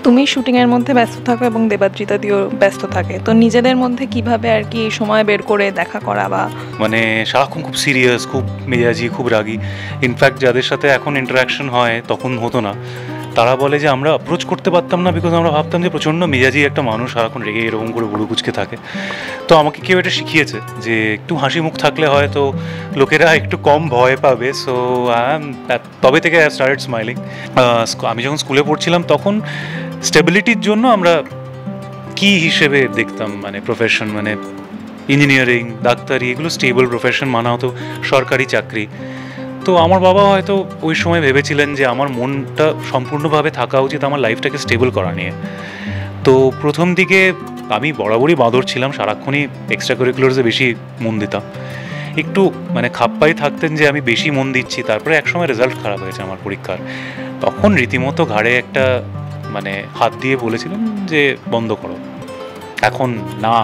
তুমি শুটিংয়ের মধ্যে ব্যস্ত থাকো এবং দেবাদ্রিতা দিও ব্যস্ত থাকে, তো নিজেদের মধ্যে কিভাবে আর কি সময় বের করে দেখা করা বা মানে সারাক্ষণ খুব সিরিয়াস, খুব মেজাজি, খুব রাগী। ইনফ্যাক্ট যাদের সাথে এখন ইন্টারাকশন হয় তখন হতো না, তারা বলে যে আমরা অ্যাপ্রোচ করতে পারতাম না বিকজ আমরা ভাবতাম যে প্রচণ্ড মেজাজি একটা মানুষ সারাক্ষণ রেগে এরকম করে বুড়ো কুচকে থাকে। তো আমাকে কেউ এটা শিখিয়েছে যে একটু হাসি মুখ থাকলে হয়তো লোকেরা একটু কম ভয় পাবে। সো তবে থেকে আই স্টার্টেড স্মাইলিং। আমি যখন স্কুলে পড়ছিলাম তখন স্টেবিলিটির জন্য আমরা কি হিসেবে দেখতাম, মানে প্রফেশন, মানে ইঞ্জিনিয়ারিং, ডাক্তারি, এগুলো স্টেবল প্রফেশন মানা হতো, সরকারি চাকরি। তো আমার বাবা হয়তো ওই সময় ভেবেছিলেন যে আমার মনটা সম্পূর্ণভাবে থাকা উচিত আমার লাইফটাকে স্টেবল করা নিয়ে। তো প্রথম দিকে আমি বরাবরই বাঁদর ছিলাম, সারাক্ষণই এক্সট্রা কারিকুলার্সে বেশি মন দিতাম। একটু মানে খাপ্পাই থাকতেন যে আমি বেশি মন দিচ্ছি। তারপরে একসময় রেজাল্ট খারাপ হয়েছে আমার পরীক্ষার, তখন রীতিমতো ঘাড়ে একটা মানে হাত দিয়ে বলেছিলেন যে বন্ধ করো, এখন না।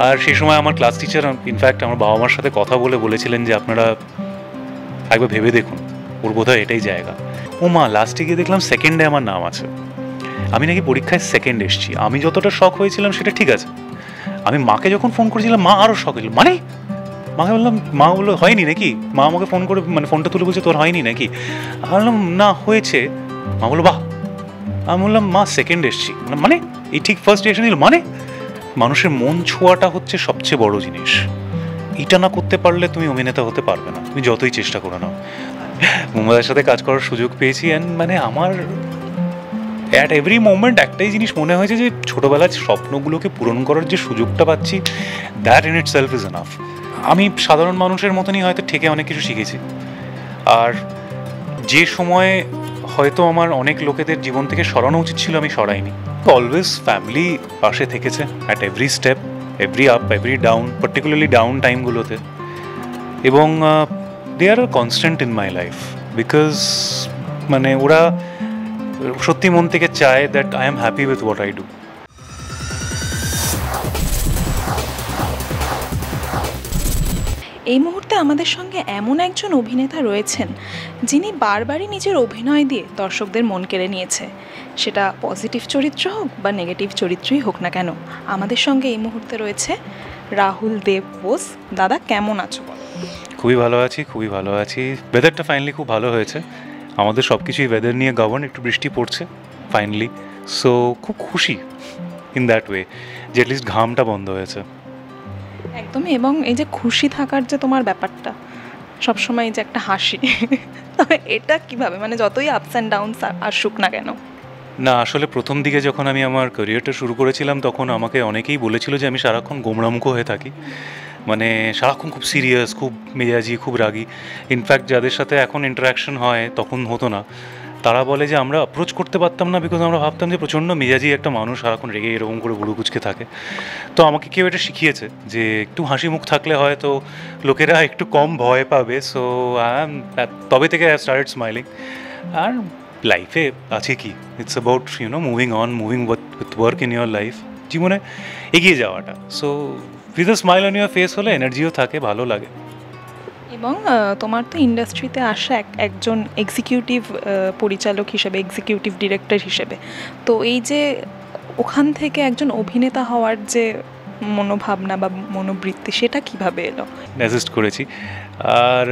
আর সেই সময় আমার ক্লাস টিচার ইনফ্যাক্ট আমার বাবা মার সাথে কথা বলে বলেছিলেন যে আপনারা একবার ভেবে দেখুন, ওর বোধহয় এটাই জায়গা। ও মা, লাস্টে গিয়ে দেখলাম সেকেন্ডে আমার নাম আছে। আমি নাকি পরীক্ষায় সেকেন্ড এসেছি। আমি যতটা শখ হয়েছিলাম সেটা ঠিক আছে, আমি মাকে যখন ফোন করেছিলাম মা আরও শখ হইল। মানে মাকে বললাম, মা বললো হয়নি নাকি? মা আমাকে ফোন করে মানে ফোনটা তুলে বলছে তোর হয়নি নাকি? আমি বললাম না হয়েছে। মা বললো বাহ। আমি বললাম মা সেকেন্ড এসছি মানে এই ঠিক ফার্স্ট এসে নিল মানে? মানুষের মন ছোঁয়াটা হচ্ছে সবচেয়ে বড় জিনিস। এটা না করতে পারলে তুমি অভিনেতা হতে পারবে না, তুমি যতই চেষ্টা করে নাও। মুম্বাইয়ের সাথে কাজ করার সুযোগ পেয়েছি অ্যান্ড মানে আমার অ্যাট এভরি মোমেন্ট একটাই জিনিস মনে হয়েছে যে ছোটোবেলার স্বপ্নগুলোকে পূরণ করার যে সুযোগটা পাচ্ছি, that in it self is enough. আমি সাধারণ মানুষের মতনই হয়তো থেকে অনেক কিছু শিখেছি। আর যে সময়ে হয়তো আমার অনেক লোকেদের জীবন থেকে সরানো উচিত ছিল আমি সরাইনি। অলওয়েজ ফ্যামিলি পাশে থেকেছে at every step, every up, every down, particularly down টাইমগুলোতে। এবং they are constant in my life because মানে ওরা সত্যি মন থেকে চায় that I am happy with what I do. এই মুহূর্তে আমাদের সঙ্গে এমন একজন অভিনেতা রয়েছেন যিনি বারবারই নিজের অভিনয় দিয়ে দর্শকদের মন কেড়ে নিয়েছে, সেটা পজিটিভ চরিত্র হোক বা নেগেটিভ চরিত্রই হোক না কেন। আমাদের সঙ্গে এই মুহূর্তে রয়েছে রাহুল দেব বোস। দাদা কেমন আছো? খুবই ভালো আছি, খুবই ভালো আছি। ওয়েদারটা ফাইনালি খুব ভালো হয়েছে, আমাদের সব কিছুই ওয়েদার নিয়ে গভর্ন। একটু বৃষ্টি পড়ছে ফাইনালি, সো খুব খুশি ইন দ্যাট ওয়ে যে অ্যাটলিস্ট ঘামটা বন্ধ হয়েছে। একদমই। এবং এই যে খুশি থাকার যে তোমার ব্যাপারটা, সবসময় এই যে একটা হাসি, তবে এটা কিভাবে, মানে যতই আপস অ্যান্ড ডাউনস আসুক না কেন? না আসলে প্রথম দিকে যখন আমি আমার ক্যারিয়ারটা শুরু করেছিলাম তখন আমাকে অনেকেই বলেছিল যে আমি সারাক্ষণ গোমড়ামুখ হয়ে থাকি, মানে সারাক্ষণ খুব সিরিয়াস, খুব মেজাজি, খুব রাগী। ইনফ্যাক্ট যাদের সাথে এখন ইন্টারাকশন হয় তখন হতো না, তারা বলে যে আমরা অ্যাপ্রোচ করতে পারতাম না বিকজ আমরা ভাবতাম যে প্রচণ্ড মেজাজি একটা মানুষ সারাক্ষণ রেগে এরকম করে বুড়ো কুচকে থাকে। তো আমাকে কেউ এটা শিখিয়েছে যে একটু হাসি মুখ থাকলে হয়তো লোকেরা একটু কম ভয় পাবে। সো তবে থেকে আই স্টার্টেড স্মাইলিং। আর লাইফে আছে কি, it's about moving on, moving with work in your life, জীবনে এগিয়ে যাওয়াটা। So with a smile on your face হলে এনার্জিও থাকে, ভালো লাগে। এবং তোমার তো ইন্ডাস্ট্রিতে আসা একজন এক্সিকিউটিভ পরিচালক হিসেবে, এক্সিকিউটিভ ডিরেক্টর হিসেবে, তো এই যে ওখান থেকে একজন অভিনেতা হওয়ার যে মনোভাবনা বা মনোবৃত্তি, সেটা কিভাবে এলো? অ্যাসিস্ট করেছি। আর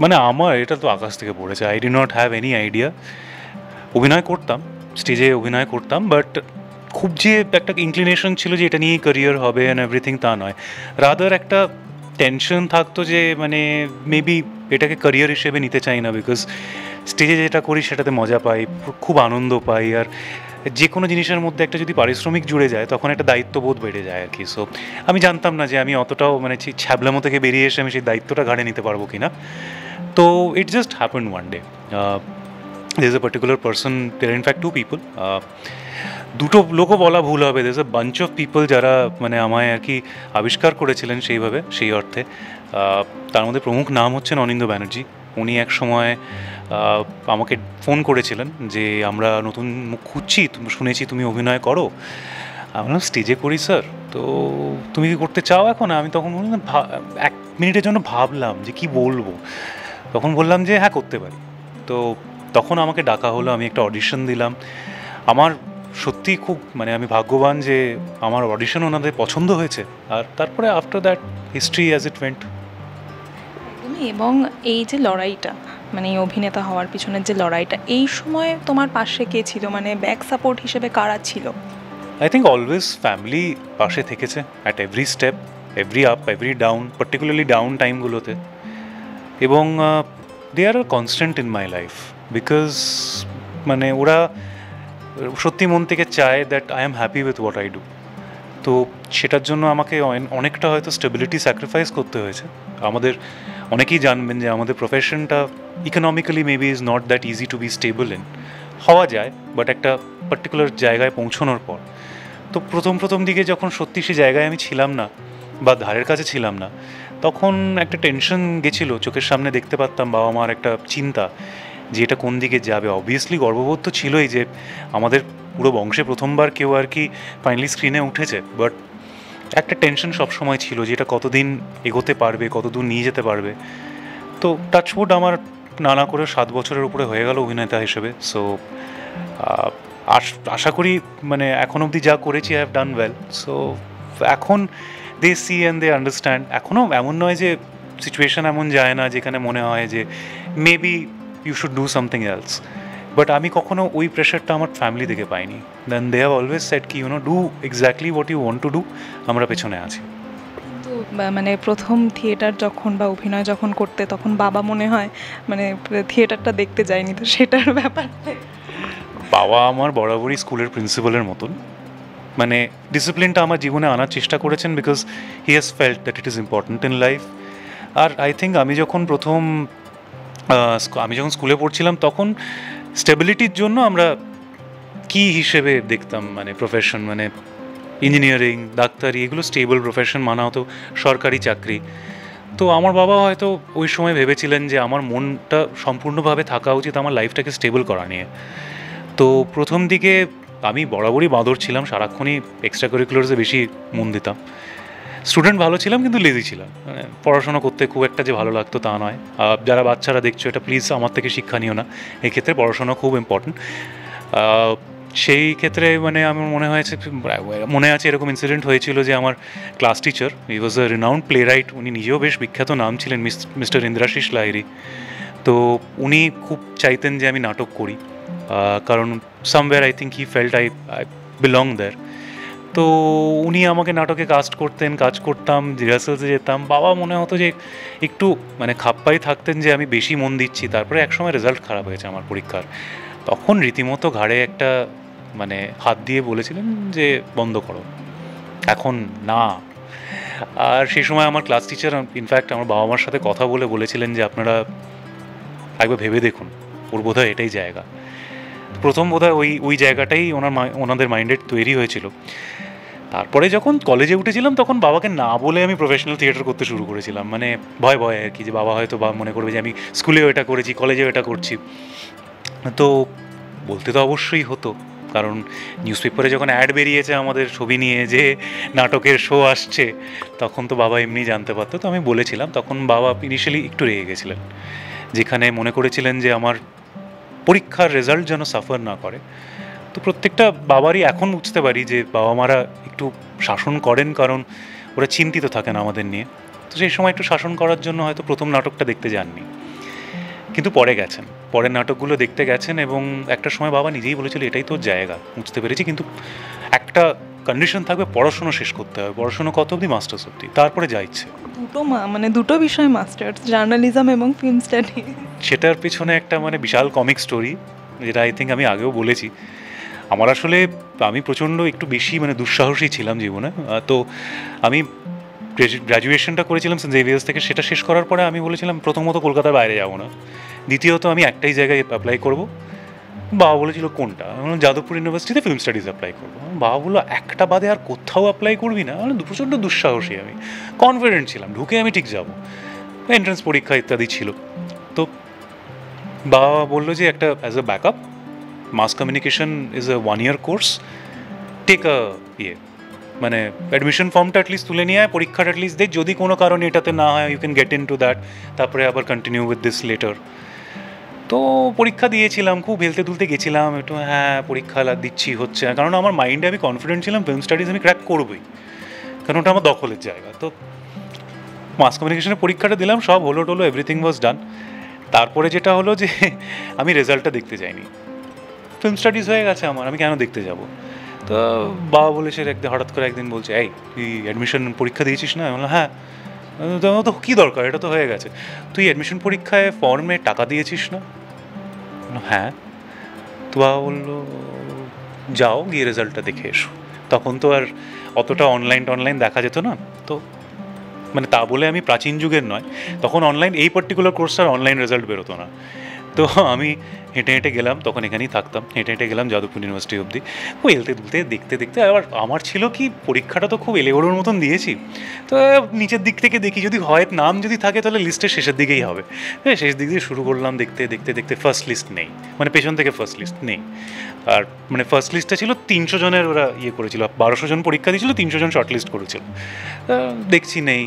মানে আমার এটা তো আকাশ থেকে পড়েছে, I D not have any idea. অভিনয় করতাম, স্টেজে অভিনয় করতাম, বাট খুব যে একটা ইনক্লিনেশন ছিল যে এটা নিয়েই ক্যারিয়ার হবে অ্যান্ড এভরিথিং, তা নয়। রাদার একটা টেনশন থাকতো যে মানে মেবি এটাকে ক্যারিয়ার হিসেবে নিতে চাই না বিকজ স্টেজে যেটা করি সেটাতে মজা পাই, খুব আনন্দ পাই। আর যে কোনো জিনিসের মধ্যে একটা যদি পারিশ্রমিক জুড়ে যায় তখন একটা দায়িত্ববোধ বেড়ে যায় আর কি। সো আমি জানতাম না যে আমি অতটাও মানে ছ্যাবলামো থেকে বেরিয়ে এসে আমি সেই দায়িত্বটা ঘাড়ে নিতে পারবো কি না। তো it just happened one day. there is a particular person, there are in fact two people, দুটো লোকও বলা ভুল হবে, there is a bunch of people যারা মানে আমায় আর কি আবিষ্কার করেছিলেন সেইভাবে, সেই অর্থে। তার মধ্যে প্রমুখ নাম হচ্ছেন অনিন্দ্য ব্যানার্জি। উনি এক সময় আমাকে ফোন করেছিলেন যে আমরা নতুন মুখ খুঁজছি, শুনেছি তুমি অভিনয় করো। আমি বললাম স্টেজে করি স্যার, তো তুমি কি করতে চাও এখন? আমি তখন বললাম, এক মিনিটের জন্য ভাবলাম যে কি বলবো, তখন বললাম যে হ্যাঁ করতে পারি। তো তখন আমাকে ডাকা হলো, আমি একটা অডিশন দিলাম। আমার সত্যি খুব মানে আমি ভাগ্যবান যে আমার অডিশন ওনাদের পছন্দ হয়েছে, আর তারপরে after that history as it went. এবং এই যে লড়াইটা, মানে এই অভিনেতা হওয়ার পিছনের যে লড়াইটা, এই সময় তোমার পাশে কে ছিল, মানে ব্যাক সাপোর্ট হিসেবে কারা ছিল? আই থিঙ্ক অলওয়েজ ফ্যামিলি পাশে থেকেছে at every step, every up, every down, particularly down টাইমগুলোতে। এবং they are constant in my life because মানে ওরা সত্যি মন থেকে চায় that I am happy with what I do. তো সেটার জন্য আমাকে অনেকটা হয়তো স্টেবিলিটি স্যাক্রিফাইস করতে হয়েছে। আমাদের অনেকেই জানবেন যে আমাদের প্রফেশনটা economically maybe is not that easy to be stable in. হওয়া যায়, বাট একটা পার্টিকুলার জায়গায় পৌঁছানোর পর। তো প্রথম দিকে যখন সত্যি সে জায়গায় আমি ছিলাম না বা ধারের কাছে ছিলাম না, তখন একটা টেনশন গেছিলো, চোখের সামনে দেখতে পারতাম বাবা মার একটা চিন্তা যে এটা কোন দিকে যাবে। অবভিয়াসলি গর্ববোধ তো ছিলই যে আমাদের পুরো বংশে প্রথমবার কেউ আর কি ফাইনালি স্ক্রিনে উঠেছে, বাট একটা টেনশন সবসময় ছিল যে এটা কতদিন এগোতে পারবে, কতদূর নিয়ে যেতে পারবে। তো টাচউড আমার নানা করে 7 বছরের উপরে হয়ে গেল অভিনেতা হিসেবে। সো আশা করি মানে এখন অবধি যা করেছি I have done well. So এখন দে সি অ্যান্ড দে আন্ডারস্ট্যান্ড। এখনও এমন নয় যে সিচুয়েশান এমন যায় না যেখানে মনে হয় যে maybe you should do something else, but আমি কখনো ওই প্রেশারটা আমার ফ্যামিলি থেকে পাইনি। Then they have always said কি do exactly what you want to do, আমরা পেছনে আছি। তো মানে প্রথম থিয়েটার যখন বা অভিনয় যখন করতে, তখন বাবা মনে হয় মানে থিয়েটারটা দেখতে যায়নি, তো সেটার ব্যাপার? বাবা আমার বরাবরই স্কুলের প্রিন্সিপালের মতন, মানে ডিসিপ্লিনটা আমার জীবনে আনার চেষ্টা করেছেন because he has felt that it is important in life. আর আই থিঙ্ক আমি যখন স্কুলে পড়ছিলাম তখন স্টেবিলিটির জন্য আমরা কি হিসেবে দেখতাম মানে প্রফেশন, মানে ইঞ্জিনিয়ারিং, ডাক্তারি, এগুলো স্টেবল প্রফেশন মানা হতো, সরকারি চাকরি। তো আমার বাবা হয়তো ওই সময় ভেবেছিলেন যে আমার মনটা সম্পূর্ণভাবে থাকা উচিত আমার লাইফটাকে স্টেবল করা নিয়ে। তো প্রথম দিকে আমি বরাবরই বাঁদর ছিলাম, সারাক্ষণই এক্সট্রা কারিকুলার্সে বেশি মন দিতাম। স্টুডেন্ট ভালো ছিলাম কিন্তু লেজি ছিলাম, মানে পড়াশোনা করতে খুব একটা যে ভালো লাগতো তা নয়। যারা বাচ্চারা দেখছো এটা প্লিজ আমার থেকে শিক্ষা নিও না, এই ক্ষেত্রে পড়াশোনা খুব ইম্পর্টেন্ট। সেই ক্ষেত্রে মানে আমার মনে আছে এরকম ইনসিডেন্ট হয়েছিল যে আমার ক্লাস টিচার, হি ওয়াজ আ রিনাউন্ড প্লে রাইট, উনি নিজেও বেশ বিখ্যাত নাম ছিলেন, মিস্টার ইন্দ্রাশিস লাহিড়ী। তো উনি খুব চাইতেন যে আমি নাটক করি, কারণ somewhere I think he felt I belong there. তো উনি আমাকে নাটকে কাস্ট করতেন, কাজ করতাম, রিহার্সালসে যেতাম। বাবা মনে হতো যে একটু মানে খাপ্পাই থাকতেন যে আমি বেশি মন দিচ্ছি। তারপরে একসময় রেজাল্ট খারাপ হয়েছে আমার পরীক্ষার, তখন রীতিমতো ঘাড়ে একটা মানে হাত দিয়ে বলেছিলেন যে বন্ধ করো, এখন না। আর সেই সময় আমার ক্লাস টিচার ইনফ্যাক্ট আমার বাবা মার সাথে কথা বলেছিলেন যে আপনারা একবার ভেবে দেখুন, ওর বোধহয় এটাই জায়গা। প্রথম বোধহয় ওই জায়গাটাই ওনাদের মাইন্ডে তৈরি হয়েছিল। তারপরে যখন কলেজে উঠেছিলাম তখন বাবাকে না বলে আমি প্রফেশনাল থিয়েটার করতে শুরু করেছিলাম, মানে ভয় আর কি, যে বাবা হয়তো মনে করবে যে আমি স্কুলেও এটা করেছি, কলেজেও এটা করছি। তো বলতে তো অবশ্যই হতো, কারণ নিউজ পেপারে যখন অ্যাড বেরিয়েছে আমাদের ছবি নিয়ে যে নাটকের শো আসছে, তখন তো বাবা এমনি জানতে পারতো। তো আমি বলেছিলাম, তখন বাবা ইনিশিয়ালি একটু রেগে গেছিলেন, যেখানে মনে করেছিলেন যে আমার পরীক্ষার রেজাল্ট যেন সাফার না করে। তো প্রত্যেকটা বাবারই এখন বুঝতে পারি যে বাবা মারা একটু শাসন করেন, কারণ ওরা চিন্তিত থাকেন আমাদের নিয়ে। তো সেই সময় একটু শাসন করার জন্য হয়তো প্রথম নাটকটা দেখতে যাননি, কিন্তু পরে গেছেন, পরের নাটকগুলো দেখতে গেছেন। এবং একটা সময় বাবা নিজেই বলেছিল এটাই তোর জায়গা, বুঝতে পেরেছি, কিন্তু একটা কন্ডিশন থাকবে, পড়াশুনো শেষ করতে হবে। পড়াশুনো কত অবধি? মাস্টার্স অবধি, তারপরে যা ইচ্ছে। মানে দুটো বিষয় মাস্টার্স, জার্নালিজম এবং ফিল্ম স্টাডি। সেটার পিছনে একটা মানে বিশাল কমিক স্টোরি, যেটা আই থিঙ্ক আমি আগেও বলেছি। আমার আসলে আমি প্রচণ্ড একটু বেশি মানে দুঃসাহসী ছিলাম জীবনে। তো আমি গ্র্যাজুয়েশনটা করেছিলাম সেন্ট জেভিয়ার্স থেকে। সেটা শেষ করার পরে আমি বলেছিলাম প্রথমত কলকাতার বাইরে যাবো না, দ্বিতীয়ত আমি একটাই জায়গায় অ্যাপ্লাই করব। বাবা বলেছিল কোনটা? আমি যাদবপুর ইউনিভার্সিটিতে ফিল্ম স্টাডিজ অ্যাপ্লাই করবো। বাবা বললো একটা বাদে আর কোথাও অ্যাপ্লাই করবি না? মানে প্রচণ্ড দুঃসাহসী, আমি কনফিডেন্ট ছিলাম ঢুকে আমি ঠিক যাবো, এন্ট্রান্স পরীক্ষা ইত্যাদি ছিল। তো বাবা বললো যে একটা as a backup, mass communication is a 1 year কোর্স, টেক আ মানে অ্যাডমিশন ফর্মটা অ্যাটলিস্ট তুলে নিয়ে আয়, পরীক্ষাটা অ্যাটলিস্ট দেখ, যদি কোনো কারণে এটাতে না হয় you can get into that, তারপরে আবার কন্টিনিউ উইথ দিস লেটার। তো পরীক্ষা দিয়েছিলাম, খুব হেলতে দুলতে গেছিলাম একটু, হ্যাঁ পরীক্ষা দিচ্ছি হচ্ছে না, কারণ আমার মাইন্ডে আমি কনফিডেন্ট ছিলাম ফিল্ম স্টাডিজ আমি ক্র্যাক করবোই, কারণ ওটা আমার দখলের জায়গা। তো মাস কমিউনিকেশনের পরীক্ষাটা দিলাম, সব হলো টলো, এভরিথিং ওয়াজ ডান। তারপরে যেটা হলো যে আমি রেজাল্টটা দেখতে যাইনি, ফিল্ম স্টাডিজ হয়ে গেছে আমার, আমি কেন দেখতে যাব? তো বাবা বলে সে হঠাৎ করে একদিন বলছে, এই তুই অ্যাডমিশন পরীক্ষা দিয়েছিস না? আমি বললাম হ্যাঁ। তো কী দরকার, এটা তো হয়ে গেছে। তুই অ্যাডমিশন পরীক্ষায় ফর্মে টাকা দিয়েছিস না? হ্যাঁ। তো বাবা বললো যাও গিয়ে রেজাল্টটা দেখে এসো। তখন তো আর অতটা অনলাইন দেখা যেত না, তো মানে তা বলে আমি প্রাচীন যুগের নয়, তখন অনলাইন এই পার্টিকুলার কোর্সটার অনলাইন রেজাল্ট বেরোতো না। তো আমি হেঁটে হেঁটে গেলাম, তখন এখানেই থাকতাম, হেঁটে হেঁটে গেলাম যাদবপুর ইউনিভার্সিটি অবধি। ওই হেলতে দুলতে দেখতে দেখতে আবার আমার ছিল কি, পরীক্ষাটা তো খুব এলেগোড়োর মতন দিয়েছি, তো নিচের দিক থেকে দেখি যদি হয় নাম যদি থাকে তাহলে লিস্টের শেষের দিকেই হবে। হ্যাঁ, শেষ দিক দিয়ে শুরু করলাম, দেখতে দেখতে দেখতে ফার্স্ট লিস্ট নেই, মানে পেছন থেকে ফার্স্ট লিস্ট নেই। আর মানে ফার্স্ট লিস্টটা ছিল 300 জনের, ওরা ইয়ে করেছিল, 1200 জন পরীক্ষা দিয়েছিল, 300 জন শর্ট লিস্ট করেছিল। দেখছি নেই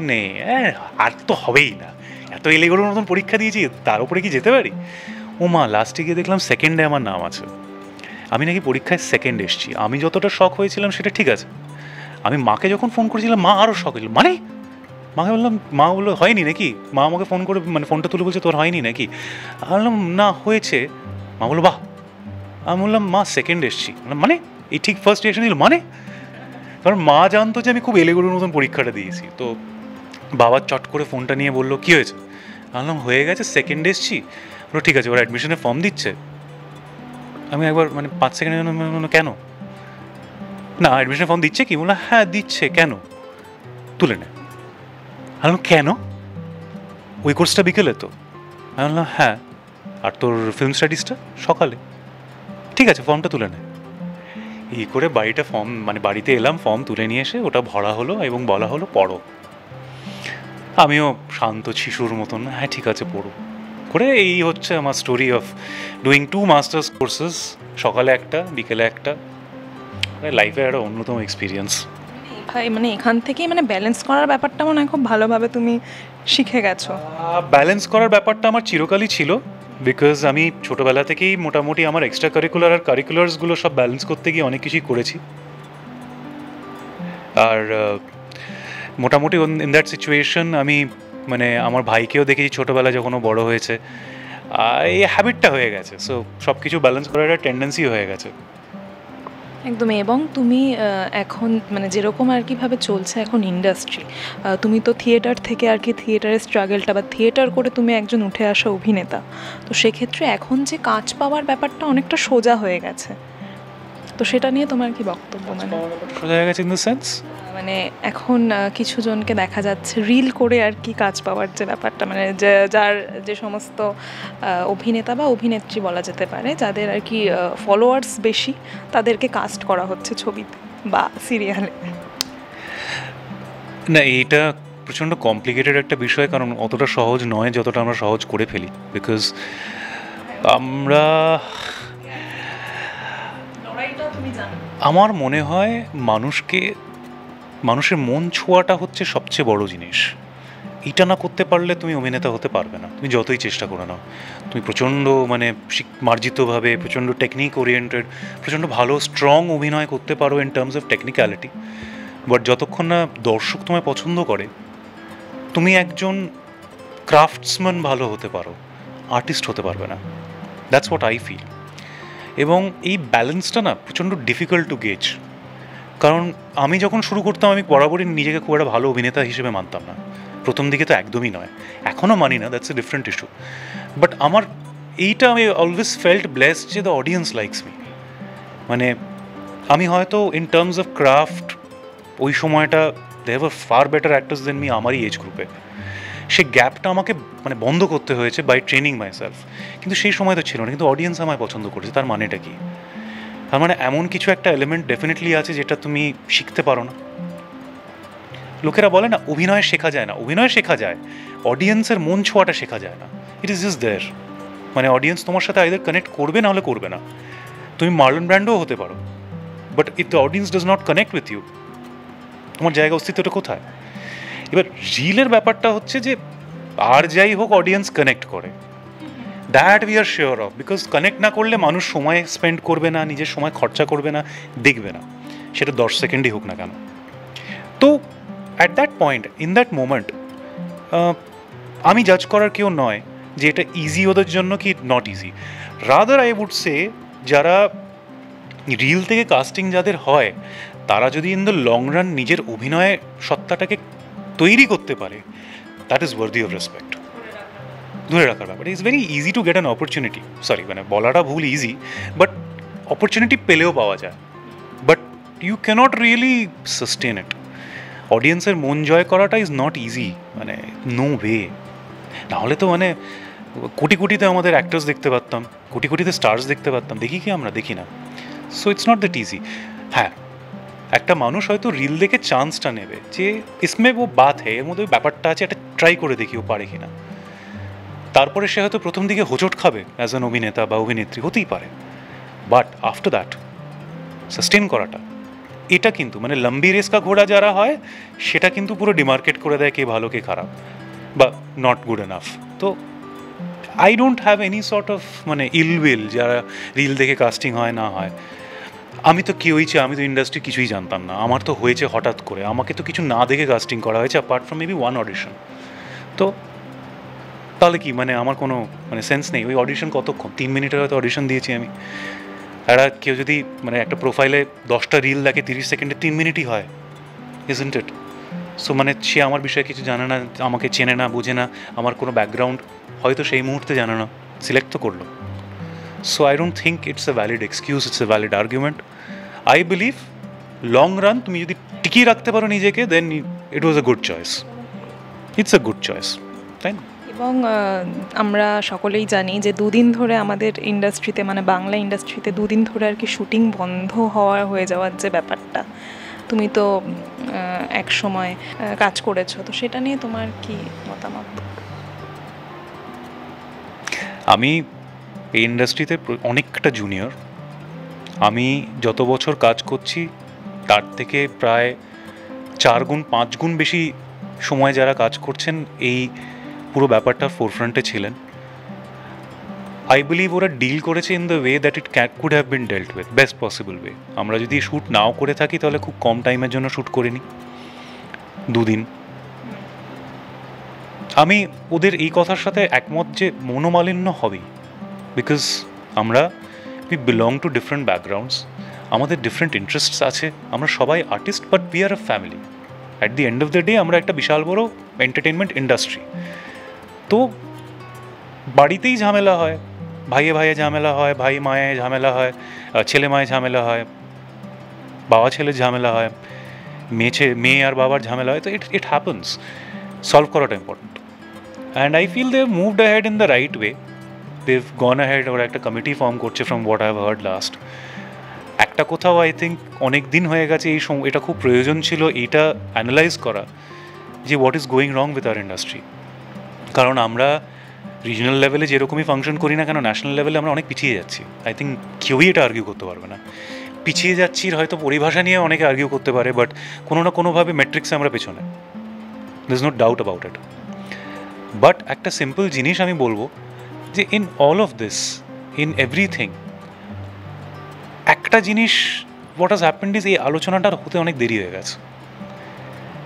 নেই, আর তো হবেই না, এত এলেগোড়োর মতন পরীক্ষা দিয়েছি, তার উপরে কি যেতে পারি? ও মা, লাস্টে গিয়ে দেখলাম সেকেন্ডে আমার নাম আছে। আমি নাকি পরীক্ষায় সেকেন্ড এসেছি। আমি যতটা শক হয়েছিলাম সেটা ঠিক আছে, আমি মাকে যখন ফোন করেছিলাম মা আরও শক হয়েছিল। মানে মাকে বললাম, মা বললো হয়নি নাকি? মা আমাকে ফোন করে মানে ফোনটা তুলে বলছে তোর হয়নি নাকি? আমি বললাম না হয়েছে। মা বললো বাহ। আমি বললাম মা সেকেন্ড এসেছি। মানে এই ঠিক ফার্স্ট রিয়াকশন দিল মানে, কারণ মা জানতো যে আমি খুব এলেগোড়োর মতন পরীক্ষাটা দিয়েছি। তো বাবা চট করে ফোনটা নিয়ে বললো কী হয়েছে? বললাম হয়ে গেছে, সেকেন্ড এসেছি। বললো ঠিক আছে, ওরা অ্যাডমিশনের ফর্ম দিচ্ছে। আমি একবার মানে 5 সেকেন্ডের জন্য কেন না অ্যাডমিশনের ফর্ম দিচ্ছে কি? বললাম হ্যাঁ দিচ্ছে, কেন? তুলে নে। আমি বললাম কেন? ওই কোর্সটা বিকেলে তো? আমি বললাম হ্যাঁ। আর তোর ফিল্ম স্টাডিজটা সকালে? ঠিক আছে, ফর্মটা তুলে নে। এই করে বাড়িতে এলাম, ফর্ম তুলে নিয়ে এসে ওটা ভরা হলো এবং বলা হলো পড়ো। আমিও শান্ত শিশুর মতন হ্যাঁ ঠিক আছে পড়ো করে, এই হচ্ছে আমার story of doing 2 masters courses, সকালে একটা বিকেলে একটা। লাইফে একটা অন্যতম এক্সপিরিয়েন্স। ভাই মানে এখান থেকেই মানে ব্যালেন্স করার ব্যাপারটা মনে হয় খুব ভালোভাবে তুমি শিখে গেছো। ব্যালেন্স করার ব্যাপারটা আমার চিরকালই ছিল, বিকজ আমি ছোটোবেলা থেকেই মোটামুটি আমার এক্সট্রা কারিকুলার আর কারিকুলার্সগুলো সব ব্যালেন্স করতে গিয়ে অনেক কিছুই করেছি। আর মোটামুটি ইন দ্যাট সিচুয়েশন আমি মানে আমার ভাইকেও দেখেছি ছোটোবেলায় যখন ও বড়ো হয়েছে, এই হ্যাবিটটা হয়ে গেছে। সো সব কিছু ব্যালেন্স করার একটা টেন্ডেন্সি হয়ে গেছে। একদমই। এবং তুমি এখন মানে যেরকম আর কিভাবে চলছে এখন ইন্ডাস্ট্রি, তুমি তো থিয়েটার থেকে আর কি থিয়েটারের স্ট্রাগলটা বা থিয়েটার করে তুমি একজন উঠে আসা অভিনেতা, তো সেক্ষেত্রে এখন যে কাজ পাওয়ার ব্যাপারটা অনেকটা সোজা হয়ে গেছে, তো সেটা নিয়ে তোমার কি বক্তব্য? মানে সোজা হয়ে গেছে ইন দ্য সেন্স মানে এখন কিছু জনকে দেখা যাচ্ছে রিল করে আর কি কাজ পাওয়ার যে ব্যাপারটা, মানে যার যে সমস্ত অভিনেতা বা অভিনেত্রী বলা যেতে পারে যাদের আর কি ফলোয়ার্স বেশি, তাদেরকে কাস্ট করা হচ্ছে ছবিতে বা সিরিয়ালে। না, এইটা প্রচণ্ড কমপ্লিকেটেড একটা বিষয়, কারণ অতটা সহজ নয় যতটা আমরা সহজ করে ফেলি। বিকজ আমরা আমার মনে হয় মানুষের মন ছোঁয়াটা হচ্ছে সবচেয়ে বড় জিনিস। এটা না করতে পারলে তুমি অভিনেতা হতে পারবে না, তুমি যতই চেষ্টা করো না। তুমি প্রচণ্ড মানে মার্জিতভাবে প্রচণ্ড টেকনিক ওরিয়েন্টেড প্রচণ্ড ভালো স্ট্রং অভিনয় করতে পারো in terms of technicality, but যতক্ষণ না দর্শক তোমায় পছন্দ করে তুমি একজন ক্রাফটসম্যান ভালো হতে পারো, আর্টিস্ট হতে পারবে না। That's what I feel. এবং এই ব্যালেন্সটা না প্রচণ্ড ডিফিকাল্ট টু গেজ, কারণ আমি যখন শুরু করতাম আমি বরাবরই নিজেকে খুব একটা ভালো অভিনেতা হিসেবে মানতাম না, প্রথম দিকে তো একদমই নয়, এখনও মানি না, that's a different issue. But আমার এইটা আমি অলওয়েজ ফেল্ট ব্লেসড যে দ্য অডিয়েন্স লাইকস মি। মানে আমি হয়তো ইন টার্মস অফ ক্রাফট ওই সময়টা they have a far better actors than me আমারই এজ গ্রুপে, সেই গ্যাপটা আমাকে মানে বন্ধ করতে হয়েছে বাই ট্রেনিং মাই সেলফ। কিন্তু সেই সময় তো ছিল না, কিন্তু অডিয়েন্স আমায় পছন্দ করেছে, তার মানেটা কি? তার মানে এমন কিছু একটা এলিমেন্ট ডেফিনেটলি আছে যেটা তুমি শিখতে পারো না। লোকেরা বলে না অভিনয় শেখা যায় না, অভিনয় শেখা যায়, অডিয়েন্সের মন ছোঁয়াটা শেখা যায় না। ইট ইজ জাস্ট দেয়ার। মানে অডিয়েন্স তোমার সাথে আইদার কানেক্ট করবে না হলে করবে না। তুমি মার্লন ব্র্যান্ডও হতে পারো, but if the audience does not connect with you, তোমার জায়গা অস্তিত্বটা কোথায়? এবার রিলের ব্যাপারটা হচ্ছে যে আর যাই হোক অডিয়েন্স কানেক্ট করে, that we are sure of, because connect না করলে মানুষ সময় স্পেন্ড করবে না, নিজের সময় খরচা করবে না, দেখবে না, সেটা 10 সেকেন্ডই হোক না কেন। তো at that point, in that moment, আমি জাজ করার কেউ নয় যে এটা ইজি ওদের জন্য কি not easy. Rather I would say যারা রিল থেকে কাস্টিং যাদের হয়, তারা যদি ইন দ্য লং রান নিজের অভিনয়ের সত্তাটাকে তৈরি করতে পারে, that is worthy of respect. ধরে রাখার ব্যাপার, it's very easy to get an opportunity, sorry মানে বলাটা ভুল, ইজি, বাট অপরচুনিটি পেলেও পাওয়া যায়, but you can't really sustain it. অডিয়েন্সের মন জয় করাটা ইজ নট ইজি, মানে নো ওয়ে। নাহলে তো মানে কোটি কোটিতে আমাদের অ্যাক্টার্স দেখতে পারতাম, কোটি কোটিতে স্টার্স দেখতে পারতাম, দেখি কি আমরা? দেখি না। So it's not that easy. হ্যাঁ, একটা মানুষ হয়তো রিল দেখে চান্সটা নেবে যে ইসমে ও বাত হে, এর মধ্যে ব্যাপারটা আছে, একটা ট্রাই করে দেখি ও পারে কিনা। তারপরে সে হয়তো প্রথম দিকে হোঁচট খাবে অ্যাজ অ্যান অভিনেতা বা অভিনেত্রী, হতেই পারে, বাট আফটার দ্যাট সাস্টেন করাটা, এটা কিন্তু মানে লম্বি রেস কা ঘোড়া যারা হয়, সেটা কিন্তু পুরো ডিমার্কেট করে দেয় কে ভালো কে খারাপ বা নট গুড এনাফ। তো I don't have any sort of মানে ইলউইল যারা রিল দেখে কাস্টিং হয় না হয়। আমি তো কি হয়েছে, আমি তো ইন্ডাস্ট্রি কিছুই জানতাম না, আমার তো হয়েছে হঠাৎ করে, আমাকে তো কিছু না দেখে কাস্টিং করা হয়েছে apart from maybe one audition. তো তাহলে কি মানে আমার কোনো মানে সেন্স নেই? ওই অডিশন কতক্ষণ, 3 মিনিটের হয়তো অডিশন দিয়েছি আমি। একটা কেউ যদি মানে একটা প্রোফাইলে 10টা রিল দেখে 30 সেকেন্ডে 3 মিনিটই হয়, ইজন্ট ইট? সো মানে সে আমার বিষয়ে কিছু জানে না, আমাকে চেনে না, বোঝে না, আমার কোনো ব্যাকগ্রাউন্ড হয়তো সেই মুহূর্তে জানে না, সিলেক্ট তো করলো। So I don't think it's a valid excuse, it's a valid argument. I believe long run তুমি যদি টিকিয়ে রাখতে পারো নিজেকে, then it was a good choice, it's a good choice, তাই না? এবং আমরা সকলেই জানি যে 2 দিন ধরে আমাদের ইন্ডাস্ট্রিতে মানে বাংলা ইন্ডাস্ট্রিতে 2 দিন ধরে আর কি শুটিং বন্ধ হয়ে যাওয়ার যে ব্যাপারটা, তুমি তো এক সময় কাজ করেছো, তো সেটা নিয়ে তোমার কি মতামত? আমি এই ইন্ডাস্ট্রিতে অনেকটা জুনিয়র। আমি যত বছর কাজ করছি তার থেকে প্রায় 4 গুণ 5 গুণ বেশি সময় যারা কাজ করছেন এই পুরো ব্যাপারটার ফোরফ্রন্টে ছিলেন। আই বিলিভ ওরা ডিল করেছে in the way that it could have been ডেল্ট with, best possible way. আমরা যদি শ্যুট নাও করে থাকি তাহলে খুব কম টাইমের জন্য শ্যুট করে নিই, 2 দিন। আমি ওদের এই কথার সাথে একমত যে মনোমালিন্য হবেই, বিকজ আমরা we belong to different backgrounds, আমাদের ডিফারেন্ট ইন্টারেস্টস আছে, আমরা সবাই artist, but we are a family. At the end of the day আমরা একটা বিশাল বড় এন্টারটেনমেন্ট ইন্ডাস্ট্রি। তো বাড়িতেই ঝামেলা হয়, ভাইয়ে ভাইয়ে ঝামেলা হয়, ভাই মায়ে ঝামেলা হয়, ছেলে মায়ে ঝামেলা হয়, বাবা ছেলের ঝামেলা হয়, মেয়ে আর বাবার ঝামেলা হয়। তো ইট হ্যাপেন্স, সলভ করাটা important. And I feel they have moved ahead in the right way, they have gone ahead. ওরা একটা কমিটি ফর্ম করছে from what I have heard last. একটা কোথাও আই থিঙ্ক অনেক দিন হয়ে গেছে এই এটা খুব প্রয়োজন ছিল এইটা অ্যানালাইজ করা যে what is going wrong with our industry. কারণ আমরা রিজনাল লেভেলে যেরকমই ফাংশন করি না কেন, ন্যাশনাল লেভেলে আমরা অনেক পিছিয়ে যাচ্ছি। আই থিঙ্ক কেউই এটা আর্গিউ করতে পারবে না। পিছিয়ে যাচ্ছি হয়তো পরিভাষা নিয়ে অনেকে আর্গিউ করতে পারে, বাট কোনো না কোনোভাবে মেট্রিক্সে আমরা পেছনে, there is no doubt about it. But একটা সিম্পল জিনিস আমি বলবো যে in all of this, in everything, একটা জিনিস হোয়াট হ্যাজ হ্যাপেন্ড ইজ এই আলোচনাটা হতে অনেক দেরি হয়ে গেছে।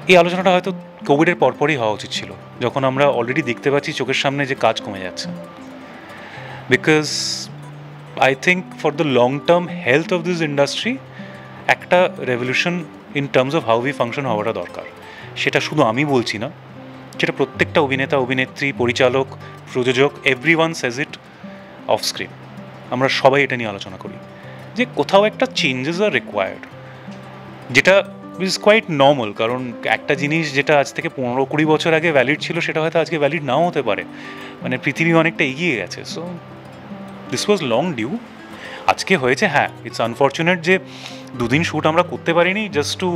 এই আলোচনাটা হয়তো কোভিডের পরপরই হওয়া উচিত ছিল, যখন আমরা অলরেডি দেখতে পাচ্ছি চোখের সামনে যে কাজ কমে যাচ্ছে। Because I think for the long term health of this industry একটা revolution in terms of how we function হওয়াটা দরকার। সেটা শুধু আমি বলছি না, সেটা প্রত্যেকটা অভিনেতা, অভিনেত্রী, পরিচালক, প্রযোজক, everyone Sage it off screen. আমরা সবাই এটা নিয়ে আলোচনা করি যে কোথাও একটা চেঞ্জেস আর রিকোয়ার্ড, যেটা ইজ কোয়াইট নর্মাল। কারণ একটা জিনিস যেটা আজ থেকে 15-20 বছর আগে ভ্যালিড ছিল, সেটা হয়তো আজকে ভ্যালিড নাও হতে পারে। মানে পৃথিবী অনেকটা এগিয়ে গেছে। So this was long due, আজকে হয়েছে। হ্যাঁ, ইটস আনফর্চুনেট যে 2 দিন শ্যুট আমরা করতে পারিনি just to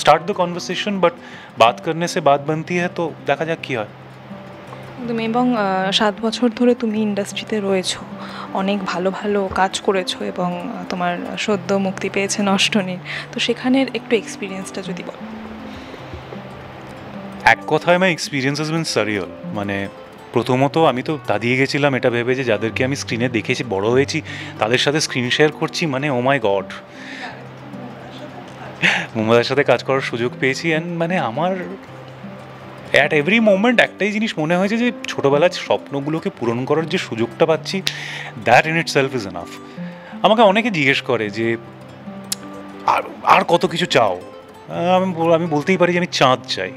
start the conversation, but Baat করনে সে বাত বানতি হ্যাঁ, তো দেখা যাক কী হয়। তুমি এবং 7 বছর ধরে তুমি ইন্ডাস্ট্রিতে রয়েছো, অনেক ভালো ভালো কাজ করেছো এবং তোমার সদ্য মুক্তি পেয়েছে নষ্টনীর, তো সেখানের একটু এক্সপিরিয়েন্সটা যদি বলো। এক কথায় মাই এক্সপিরিয়েন্স হ্যাজ বিন সারিয়াল। মানে প্রথমত আমি তো দাঁড়িয়ে গেছিলাম এটা ভেবে যে যাদেরকে আমি স্ক্রিনে দেখেছি বড় হয়েছি তাদের সাথে স্ক্রিন শেয়ার করছি, মানে ও মাই গড, মুম্বাইয়ের সাথে কাজ করার সুযোগ পেয়েছি। অ্যান্ড মানে আমার অ্যাট এভরি মোমেন্ট একটাই জিনিস মনে হয়েছে যে ছোটোবেলার স্বপ্নগুলোকে পূরণ করার যে সুযোগটা পাচ্ছি, that in it self is enough. আমাকে অনেকে জিজ্ঞেস করে যে আর কত কিছু চাও। আমি বলতেই পারি যে আমি চাঁদ চাই।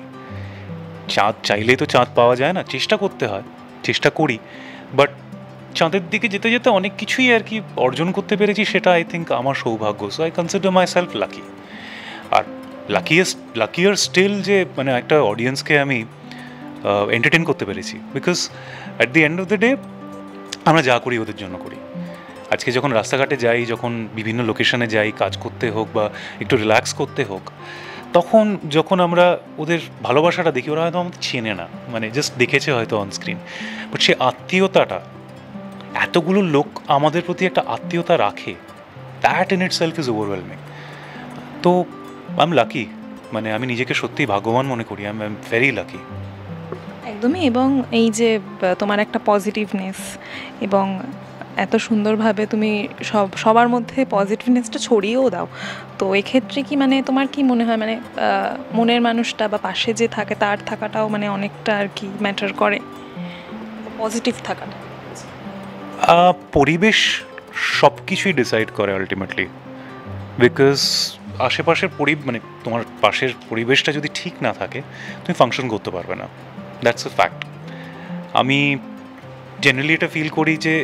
চাঁদ চাইলেই তো চাঁদ পাওয়া যায় না, চেষ্টা করতে হয়, চেষ্টা করি। বাট চাঁদের দিকে যেতে যেতে অনেক কিছুই আর কি অর্জন করতে পেরেছি, সেটা আই থিঙ্ক আমার সৌভাগ্য। So I consider myself lucky. আর লাকিয়ার স্টিল যে মানে একটা অডিয়েন্সকে আমি এন্টারটেন করতে পেরেছি, because at the end of the day আমরা যা করি ওদের জন্য করি। আজকে যখন রাস্তাঘাটে যাই, যখন বিভিন্ন লোকেশনে যাই কাজ করতে হোক বা একটু রিল্যাক্স করতে হোক, তখন যখন আমরা ওদের ভালোবাসাটা দেখি, ওরা হয়তো আমাদের চেনে না, মানে জাস্ট দেখেছে হয়তো অনস্ক্রিন, বাট সে আত্মীয়তাটা, এতগুলো লোক আমাদের প্রতি একটা আত্মীয়তা রাখে, that in it self is overwhelming. তো আই এম লাকি, মানে আমি নিজেকে সত্যিই ভাগ্যবান মনে করি। I am very lucky. একদমই। এবং এই যে তোমার একটা পজিটিভনেস এবং এত সুন্দরভাবে তুমি সবার মধ্যে পজিটিভনেসটা ছড়িয়েও দাও, তো এক্ষেত্রে কি মানে তোমার কি মনে হয়, মানে মনের মানুষটা বা পাশে যে থাকে তার থাকাটাও মানে অনেকটা আর কি ম্যাটার করে, পজিটিভ থাকাটা? পরিবেশ সব কিছুই ডিসাইড করে আলটিমেটলি, বিকজ আশেপাশের মানে তোমার পাশের পরিবেশটা যদি ঠিক না থাকে তুমি ফাংশন করতে পারবে না, দ্যাটস এ ফ্যাক্ট। আমি জেনারেলি এটা ফিল করি যে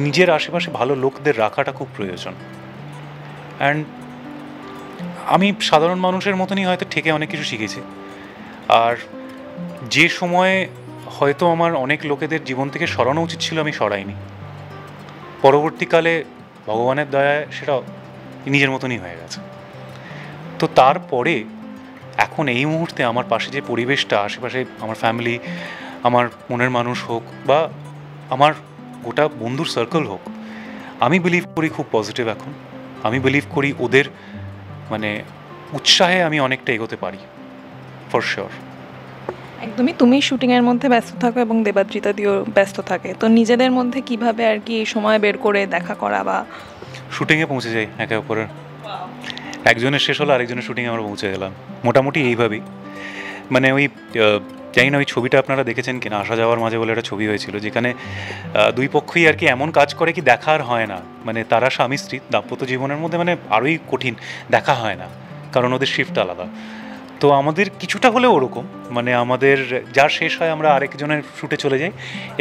নিজের আশেপাশে ভালো লোকদের রাখাটা খুব প্রয়োজন। অ্যান্ড আমি সাধারণ মানুষের মতনই হয়তো থেকে অনেক কিছু শিখেছি। আর যে সময়ে হয়তো আমার অনেক লোকেদের জীবন থেকে সরানো উচিত ছিল, আমি সরাইনি, পরবর্তীকালে ভগবানের দয়ায় সেটা নিজের মতনই হয়ে গেছে। তো তারপরে এখন এই মুহূর্তে আমার পাশে যে পরিবেশটা, আশেপাশে আমার ফ্যামিলি, আমার মনের মানুষ হোক বা আমার গোটা বন্ধুর সার্কেল হোক, আমি বিলিভ করি খুব পজিটিভ এখন। আমি বিলিভ করি ওদের মানে উৎসাহে আমি অনেকটা এগোতে পারি, ফর শিওর। একদমই। তুমি শুটিংয়ের মধ্যে ব্যস্ত থাকো এবং দেবাদ্রিতা দিও ব্যস্ত থাকে, তো নিজেদের মধ্যে কিভাবে আর কি সময় বের করে দেখা করা বা শুটিংয়ে পৌঁছে যাই একে অপরের, একজনের শেষ হলো আরেকজনের শুটিংয়ে আমরা পৌঁছে গেলাম, মোটামুটি এইভাবেই। মানে ওই জানি না ওই ছবিটা আপনারা দেখেছেন কিনা, আসা যাওয়ার মাঝে বলে একটা ছবি হয়েছিল, যেখানে দুই পক্ষই আর কি এমন কাজ করে কি দেখা আর হয় না, মানে তারা স্বামী স্ত্রী দাম্পত্য জীবনের মধ্যে মানে আরোই কঠিন, দেখা হয় না কারণ ওদের শিফট আলাদা। তো আমাদের কিছুটা হলেও ওরকম, মানে আমাদের যার শেষ হয় আমরা আরেকজনের শ্যুটে চলে যাই,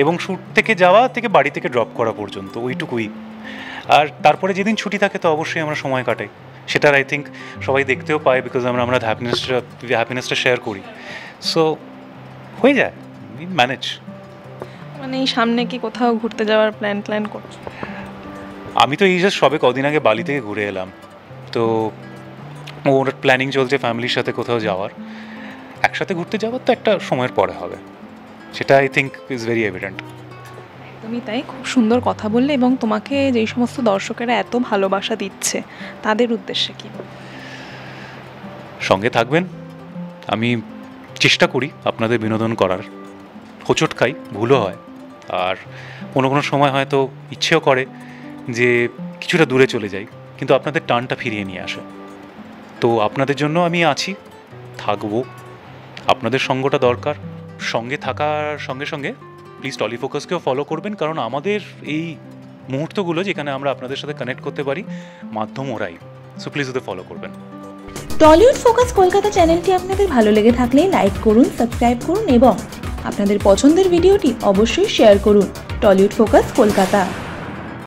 এবং শ্যুট থেকে যাওয়া থেকে বাড়ি থেকে ড্রপ করা পর্যন্ত ওইটুকুই। আর তারপরে যেদিন ছুটি থাকে তো অবশ্যই আমরা সময় কাটাই, সেটার আই থিঙ্ক সবাই দেখতেও পায়, বিকজ আমরা হ্যাপিনেসটা শেয়ার করি। সো হয়ে যায়, ম্যানেজ। মানে এই সামনে কি কোথাও ঘুরতে যাওয়ার প্ল্যান করছো? আমি তো এই জাস্ট সবে কদিন আগে বালি থেকে ঘুরে এলাম, তো ওর প্ল্যানিং চলছে ফ্যামিলির সাথে কোথাও যাওয়ার, একসাথে ঘুরতে যাওয়ার তো একটা সময়ের পরে হবে, সেটা I think is very evident. একদমই তাই। খুব সুন্দর কথা বললে, এবং তোমাকে যেই সমস্ত দর্শকেরা এত ভালোবাসা দিচ্ছে তাদের উদ্দেশ্যে কি? সঙ্গে থাকবেন, আমি চেষ্টা করি আপনাদের বিনোদন করার, হোঁচট খাই, ভুলও হয়, আর কোনো কোনো সময় হয়তো ইচ্ছেও করে যে কিছুটা দূরে চলে যাই, কিন্তু আপনাদের টানটা ফিরিয়ে নিয়ে আসে। তো আপনাদের জন্য আমি আছি, থাকবো, আপনাদের সঙ্গটা দরকার। সঙ্গে থাকার সঙ্গে সঙ্গে প্লিজ টলিফোকাসকেও ফলো করবেন, কারণ আমাদের এই মুহূর্তগুলো যেখানে আমরা আপনাদের সাথে কানেক্ট করতে পারি, মাধ্যম ওরাই। সো প্লিজ ওদের ফলো করবেন। টলিউড ফোকাস কলকাতা চ্যানেলটি আপনাদের ভালো লেগে থাকলে লাইক করুন, সাবস্ক্রাইব করুন এবং আপনাদের পছন্দের ভিডিওটি অবশ্যই শেয়ার করুন। Tollywood focus Kolkata.